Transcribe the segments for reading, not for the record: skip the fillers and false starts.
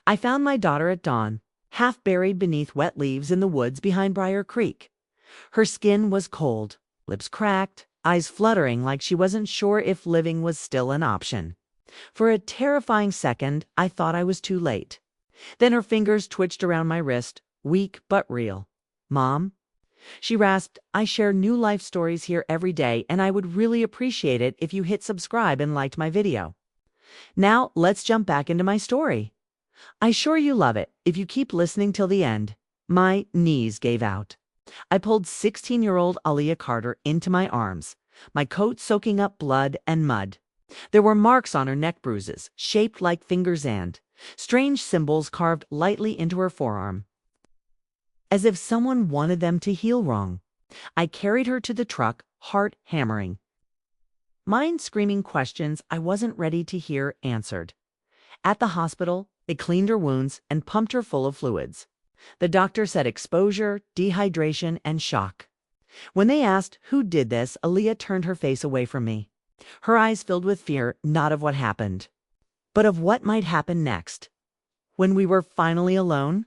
I found my daughter at dawn, half buried beneath wet leaves in the woods behind Briar Creek. Her skin was cold, lips cracked, eyes fluttering like she wasn't sure if living was still an option. For a terrifying second, I thought I was too late. Then her fingers twitched around my wrist, weak but real. "Mom?" She rasped, "I share new life stories here every day, and I would really appreciate it if you hit subscribe and liked my video. Now, let's jump back into my story. I sure you love it if you keep listening till the end." My knees gave out. I pulled 16-year-old Aaliyah Carter into my arms, my coat soaking up blood and mud. There were marks on her neck, bruises, shaped like fingers and strange symbols carved lightly into her forearm, as if someone wanted them to heal wrong. I carried her to the truck, heart hammering, mind screaming questions I wasn't ready to hear answered. At the hospital, they cleaned her wounds and pumped her full of fluids. The doctor said exposure, dehydration, and shock. When they asked who did this, Aaliyah turned her face away from me. Her eyes filled with fear, not of what happened, but of what might happen next. When we were finally alone,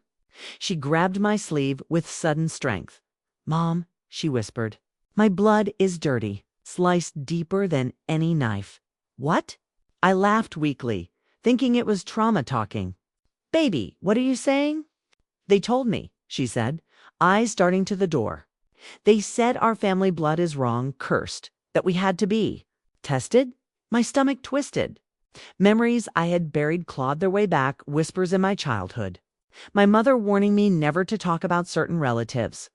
she grabbed my sleeve with sudden strength. "Mom," she whispered, "my blood is dirty, sliced deeper than any knife." "What?" I laughed weakly, thinking it was trauma talking. "Baby, what are you saying?" "They told me," she said, eyes darting to the door. "They said our family blood is wrong, cursed, that we had to be tested." My stomach twisted. Memories I had buried clawed their way back, whispers in my childhood. My mother warning me never to talk about certain relatives.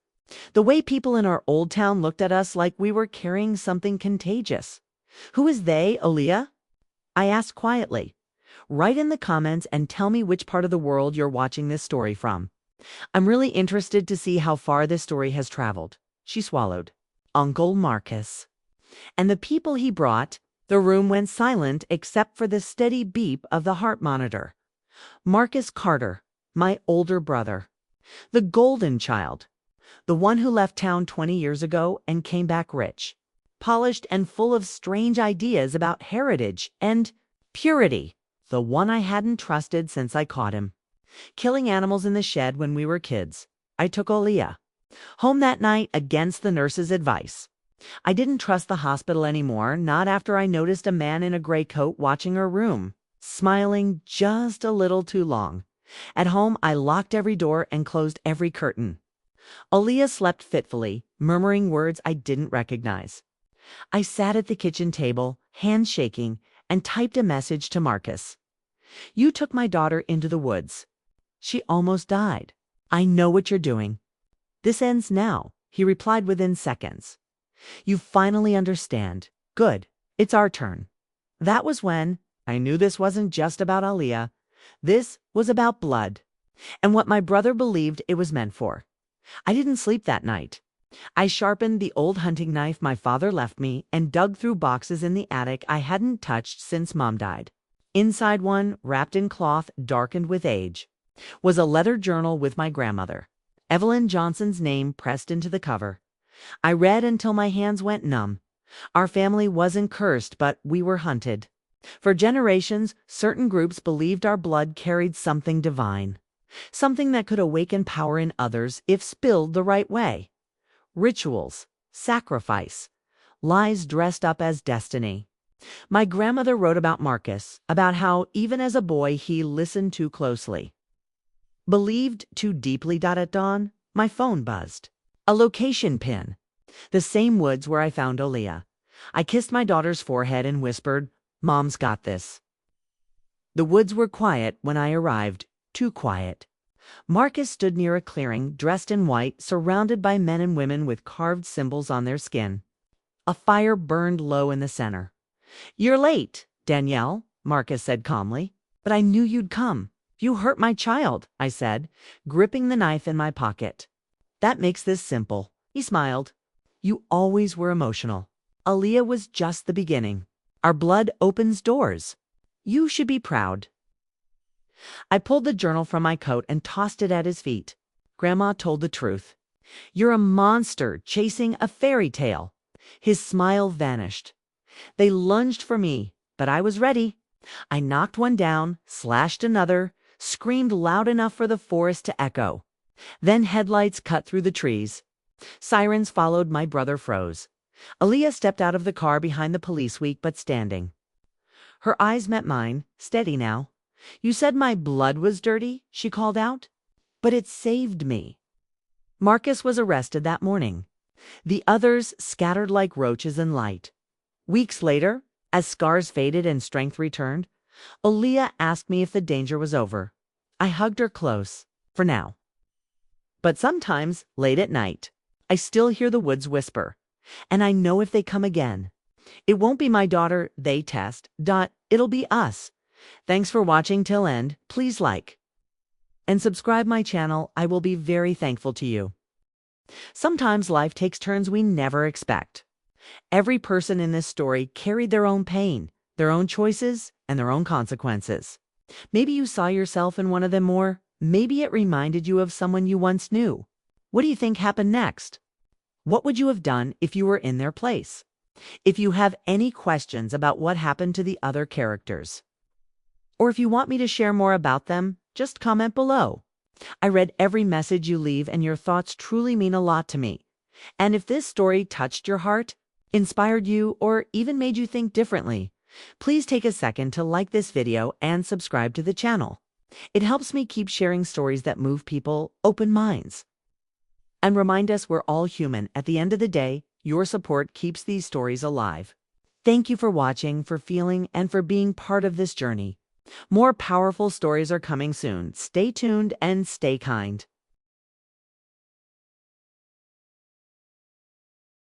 The way people in our old town looked at us like we were carrying something contagious. "Who is they, Aaliyah?" I asked quietly. "Write in the comments and tell me which part of the world you're watching this story from. I'm really interested to see how far this story has traveled." She swallowed. "Uncle Marcus. And the people he brought." The room went silent except for the steady beep of the heart monitor. "Marcus Carter, my older brother. The golden child. The one who left town 20 years ago and came back rich, polished and full of strange ideas about heritage and purity. The one I hadn't trusted since I caught him killing animals in the shed when we were kids. I took Aaliyah home that night against the nurse's advice. I didn't trust the hospital anymore, not after I noticed a man in a gray coat watching her room, smiling just a little too long. At home, I locked every door and closed every curtain. Aaliyah slept fitfully, murmuring words I didn't recognize. I sat at the kitchen table, hands shaking, and typed a message to Marcus. "You took my daughter into the woods. She almost died. I know what you're doing. This ends now," he replied within seconds. "You finally understand. Good. It's our turn." That was when I knew this wasn't just about Aaliyah. This was about blood, and what my brother believed it was meant for. I didn't sleep that night. I sharpened the old hunting knife my father left me and dug through boxes in the attic I hadn't touched since Mom died. Inside one, wrapped in cloth darkened with age, was a leather journal with my grandmother, Evelyn Johnson's name pressed into the cover. I read until my hands went numb. Our family wasn't cursed, but we were hunted. For generations, certain groups believed our blood carried something divine, something that could awaken power in others if spilled the right way. Rituals, sacrifice, lies dressed up as destiny. My grandmother wrote about Marcus, about how, even as a boy, he listened too closely, believed too deeply. At dawn, my phone buzzed. A location pin. The same woods where I found Aaliyah. I kissed my daughter's forehead and whispered, "Mom's got this." The woods were quiet when I arrived, too quiet. Marcus stood near a clearing, dressed in white, surrounded by men and women with carved symbols on their skin. A fire burned low in the center. "You're late, Danielle," Marcus said calmly, "but I knew you'd come." "You hurt my child," I said, gripping the knife in my pocket. "That makes this simple." He smiled. "You always were emotional. Aaliyah was just the beginning. Our blood opens doors. You should be proud." I pulled the journal from my coat and tossed it at his feet. "Grandma told the truth. You're a monster chasing a fairy tale." His smile vanished. They lunged for me, but I was ready. I knocked one down, slashed another, screamed loud enough for the forest to echo. Then headlights cut through the trees. Sirens followed. My brother froze. Aaliyah stepped out of the car behind the police, weak but standing. Her eyes met mine, steady now. "You said my blood was dirty," she called out. "But it saved me." Marcus was arrested that morning. The others scattered like roaches in light. Weeks later, as scars faded and strength returned, Aaliyah asked me if the danger was over. I hugged her close, for now. But sometimes, late at night, I still hear the woods whisper, and I know if they come again, it won't be my daughter they test. It'll be us. Thanks for watching till end. Please like and subscribe my channel. I will be very thankful to you. Sometimes life takes turns we never expect. Every person in this story carried their own pain, their own choices, and their own consequences. Maybe you saw yourself in one of them, or maybe it reminded you of someone you once knew. What do you think happened next? What would you have done if you were in their place? If you have any questions about what happened to the other characters, or if you want me to share more about them, just comment below. I read every message you leave, and your thoughts truly mean a lot to me. And if this story touched your heart, inspired you, or even made you think differently, please take a second to like this video and subscribe to the channel. It helps me keep sharing stories that move people, open minds, and remind us we're all human. At the end of the day, your support keeps these stories alive. Thank you for watching, for feeling, and for being part of this journey. More powerful stories are coming soon. Stay tuned and stay kind.